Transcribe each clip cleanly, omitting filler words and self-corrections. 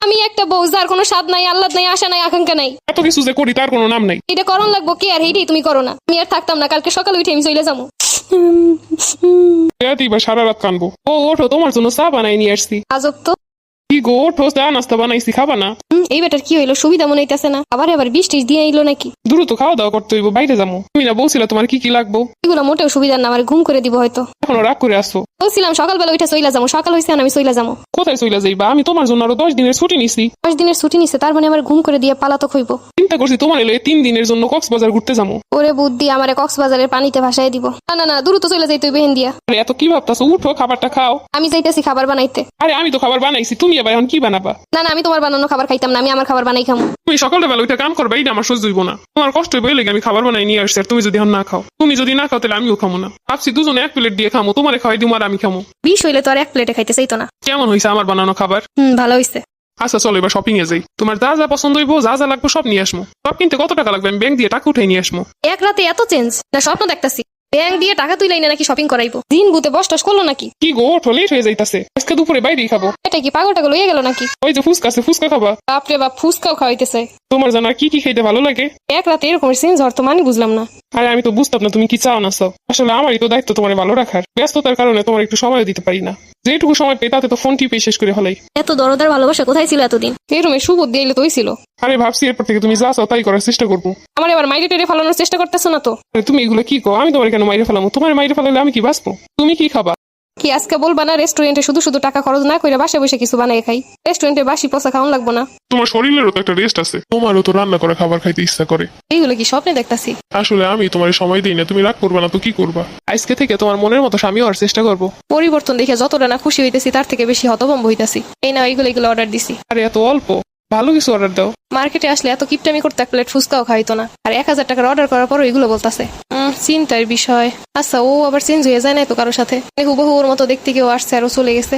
আমি একটা বউ যার কোনো স্বাদ নাই, আহ্লাদ নাই, আশা নাই, আকাঙ্ক্ষা নাই। এত কিছু যে করি তার কোনো নাম নাই। এটা করণ লাগবো কি আর এইটাই তুমি করো না। আমি আর থাকতাম না, কালকে সকালে উঠে আমি চলে যাবো। এবার সারা রাত কানবো। ও ওঠো, তোমার জন্য চা বানাই নিয়ে আসছি। আজব তো। কি গো, ওঠো, চা নাস্তা বানাইছি, খাবা না? এই বেটার কি হইলো, সুবিধা মনে হইতেছে না। আবার বৃষ্টি দিয়ে এলো নাকি? দ্রুত খাওয়া দাওয়া করতে হইব, বাইরে যাবো। তুমি না বলছিলা তোমার কি কি লাগবো? এগুলো মোটেও সুবিধা না, আমার ঘুম করে দিব হয়তো। এখনো রাগ করে আসছো? বলছিলাম সকালবেলা উঠে চলে যাবো, সকাল হয়েছে আমি চলে যাবো। কোথায় চলে যাইবা? আমি তোমার জন্য আরো 10 দিনের ছুটি নিছি। 10 দিনের ছুটি নিছে, তার মানে আমার ঘুম করে দিয়ে পালাতক হইব। চিন্তা করছি তোমার এলো 3 দিনের জন্য কক্সবাজার ঘুরতে যাবো। ওরে বুদ্ধি, আমারে কক্সবাজারের পানিতে ভাসায় দিব। না না না, দ্রুত চলে যাই তুই বেহেন দিয়া। আরে এত কি ভাবতাছো? উঠো, খাবারটা খাও। আমি যাইতেছি খাবার বানাইতে। আরে আমি তো খাবার বানাইছি, তুমি আবার এখন কি বানাবা? না না, আমি তোমার বানানো খাবার খাইতাম না, আমি আমার খাবার বানাই খামু। তুমি সকালবেলা উঠে কাম করবে, এটা আমার সহ্য হইব না। তোমার কষ্ট হইব, লেগে আমি খাবার বানাই নিয়ে আসছি, আর তুমি যদি এখন না খাও, তুমি যদি না খাও তাহলে আমিও খামো না। ভাবছি দুজনে 1 প্লেট দিয়ে খামো, তোমারে খাওয়াই দিব আর আমি খামো। বিষ হইলে তো আর 1 প্লেটে খাইতে চাইতো না। কেমন হয়েছে আমার বানানো খাবার? ভালো হইছে। আচ্ছা চলো এবার শপিং এ যাই। তোমার যা যা পছন্দ হইব, যা যা লাগবে সব নিয়ে আসবো। সব কিনতে কত টাকা লাগবে আমি ব্যাংক দিয়ে টাকা উঠে নিয়ে আসবো। এক রাতে এত চেঞ্জ? না স্বপ্ন দেখতাছি। ব্যাংক দিয়ে টাকা তুইলাই না নাকি শপিং করাইবো? দিন গুতে বস টস করলো নাকি? কি গো, ওঠো, লেট হয়ে যাইতাছে। আজকে দুপুরে বাইরেই খাবো। এটা কি পাগল টাগল হয়ে গেল নাকি? ওই যে ফুচকা আছে, ফুচকা খাবা? বাপরে বাপ, ফুচকাও খাওয়াইতেছে। তোমার জানা কি কি খাইতে ভালো লাগে? এক রাতে এরকম চেঞ্জ হওয়ার তো মানে বুঝলাম না। আরে আমি তো বুঝতাম না তুমি কি চাও না চাও। আসলে আমারই তো দায়িত্ব তোমার ভালো রাখার। ব্যস্ততার কারণে তোমার একটু সময় দিতে পারি না। যেটুকু সময় পেয়ে তাতে তো ফোন টিপে শেষ করে হলাই। এত দরদার ভালোবাসা কোথায় ছিল এতদিন? এই রুমে সুবোধ দিয়ে তো ছিল। আরে ভাবছি এরপর থেকে তুমি যা চাও তাই করার চেষ্টা করবো। আমার এবার মাইরে টেরে ফালানোর চেষ্টা করতেছো না তো? আরে তুমি এগুলো কি কো? আমি তোমার কেন মাইরে ফেলামো? তোমার মাইরে ফেলালে আমি কি বাঁচবো? তুমি কি খাবা? কি আজকে বলবা না রেস্টুরেন্টে শুধু শুধু টাকা খরচ না করে বাসায় বসে কিছু বানাই খাই? রেস্টুরেন্টে বাসি পচা খাওয়ান লাগবো না? তোমার শরীরেরও তো একটা রেস্ট আছে। তোমারও তো রান্না করা খাবার খাইতে ইচ্ছা করে। এইগুলো কি স্বপ্নে দেখতাছি? আসলে আমি তোমার সময় দিই না, তুমি রাগ করবা না তো কি করবা? আজকে থেকে তোমার মনের মতো স্বামী হওয়ার চেষ্টা করবো। পরিবর্তন দেখে যতটা না খুশি হইতেছি তার থেকে বেশি হতভম্ব হইতাছি। এই না, এগুলো অর্ডার দিছি। আরে এত অল্প? ভালো কিছু অর্ডার দাও। মার্কেটে আসলে এত কিপটামি করতে 1 প্লেট ফুচকাও খাইতো না, আর 1000 টাকার অর্ডার করার পরও এগুলো বলতাছে। চিন্তার বিষয়। আচ্ছা, ও আবার চেঞ্জ হয়ে যায় না তো কারোর সাথে? হুবহু ওর মতো দেখতে কেউ আসছে আর ও চলে গেছে।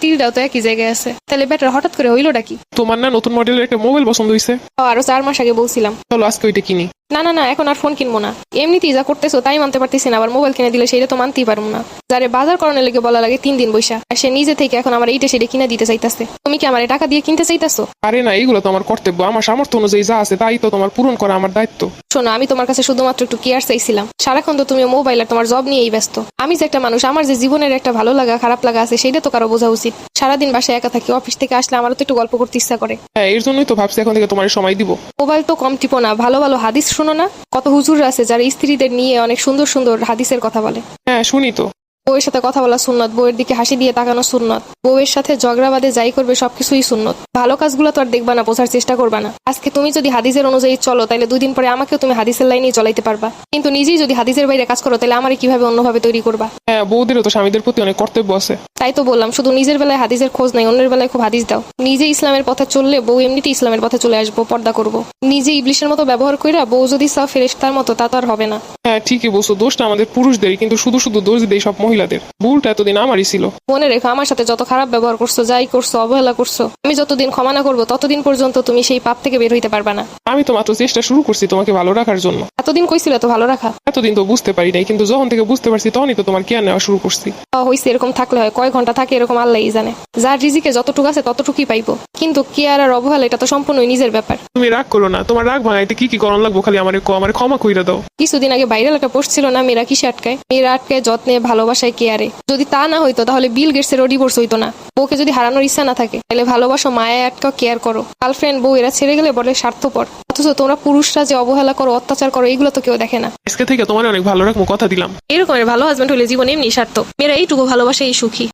তিলটাও তো একই জায়গায় আছে, তাহলে বেটার হঠাৎ করে হইলোটা কি? তোমার না নতুন মডেলের একটা মোবাইল পছন্দ হয়েছে? আরো 4 মাস আগে বলছিলাম। চলো আজকে ওইটা কিনি। না না না, এখন আর ফোন কিনবো না। এমনিতেই যা করতেছো তাই মানতে পারতেছি না, আবার মোবাইল কিনে দিলে সেটা তো মানতেই পারবো না। যারে বাজার করানোর লেগে বলা লাগে 3 দিন বৈশা, আর সে নিজে থেকে এখন আমার এইটা সেটা কিনে দিতে চাইতেছে। তুমি কি আমার টাকা দিয়ে কিনতে চাইতেছো? আরে না, এগুলো তো আমার কর্তব্য। আমার সামর্থ্য অনুযায়ী যা আছে তাই তো তোমার পূরণ করা আমার দায়িত্ব। শোনো, আমি তোমার কাছে শুধুমাত্র একটু কেয়ার চাইছিলাম। সারাক্ষণ তো তুমি মোবাইল আর তোমার জব নিয়েই ব্যস্ত। আমি যে একটা মানুষ, আমার যে জীবনের একটা ভালো লাগা খারাপ লাগা আছে সেটা তো কারো বোঝা উচিত। সারাদিন বাসায় একা থাকি, অফিস থেকে আসলে আমারও তো একটু গল্প করতে ইচ্ছা করে। হ্যাঁ, এর জন্যই তো ভাবছি এখন থেকে তোমার সময় দিব। মোবাইল তো কম টিপো না, ভালো ভালো হাদিস শোনো না। কত হুজুর আছে যারা স্ত্রীদের নিয়ে অনেক সুন্দর সুন্দর হাদিসের কথা বলে। হ্যাঁ শুনি তো। বউয়ের সাথে কথা বলা সুন্নত, বউয়ের দিকে হাসি দিয়ে তাকানো সুন্নত, বউয়ের সাথে ঝগড়া বাদে যাই করবে সবকিছুই সুন্নত। ভালো কাজগুলো তো আর দেখবা না, বোঝার চেষ্টা করবা না। আজকে তুমি যদি হাদিসের অনুযায়ী চলো তাহলে 2 দিন পরে আমাকেও তুমি হাদিসের লাইনেই চলাইতে পারবা। কিন্তু নিজেই যদি হাদিসের বাইরে কাজ করো তাহলে আমারে কিভাবে অন্যভাবে তৈরি করবা? হ্যাঁ, বউদেরও তো স্বামীদের প্রতি অনেক কর্তব্য আছে। তাই তো বললাম, শুধু নিজের বেলায় হাদিসের খোঁজ নাই, অন্যের বেলায় খুব হাদিস দাও। নিজে ইসলামের পথে চললে বউ এমনিতেই ইসলামের পথে চলে আসবো, পর্দা করবো। নিজে ইবলিশের মতো ব্যবহার কইরা বউ যদি সব ফেরেশতার মতো, তা তো আর হবে না। হ্যাঁ ঠিকই বলছো, দোষটা আমাদের পুরুষদেরই, কিন্তু শুধু শুধু দোষ দেই সব মহিলাদের। ভুলটা এতদিন আমারই ছিল। মনে রেখো, আমার সাথে যত খারাপ ব্যবহার করছো, যাই করছো, অবহেলা করছো, আমি যতদিন ক্ষমা না করবো ততদিন পর্যন্ত তুমি সেই পাপ থেকে বের হইতে পারবা না। আমি তো মাত্র চেষ্টা শুরু করছি তোমাকে ভালো রাখার জন্য। এতদিন কইছিলে তো ভালো রাখা? এতদিন তো বুঝতে পারি নাই, কিন্তু যখন থেকে বুঝতে পারছি তখনই তো তোমার কেয়ার নেওয়া শুরু করছি। হইছে, এরকম থাকলে হয়? কয় ঘন্টা থাকে এরকম আল্লাহই জানে। যার রিজিকে যতটুকু আছে ততটুকুই পাইবো, কিন্তু কেয়ার আর অবহেলা এটা তো সম্পূর্ণই নিজের ব্যাপার। তুমি রাগ করো না, তোমার রাগ ভাঙাইতে কি কি করণ লাগবো খালি আমার ক্ষমা কইরা দাও। কিছুদিন আগে ভাইরাল একটা পোস্ট ছিল না, মেয়েরা কিসে আটকায়? মেয়েরা আটকায় যত্নে, ভালোবাসায়, কেয়ারে। যদি তা না হইতো তাহলে বিল গেটসেরও ডিভোর্স হইতো না। বউকে যদি হারানোর ইচ্ছা না থাকে তাহলে ভালোবাসো, মায়ায় আটকাও, কেয়ার করো। গার্লফ্রেন্ড বউ এরা ছেড়ে গেলে বলে স্বার্থপর। অথচ তোমরা পুরুষরা যে অবহেলা করো, অত্যাচার করো, এগুলো তো কেউ দেখে না। আজকে থেকে তোমার অনেক ভালো রাখবো, কথা দিলাম। এরকমের ভালো হাজবেন্ড হলে জীবন এমনি সার্থক। মেয়েরা এইটুকু ভালোবাসে, এই সুখী।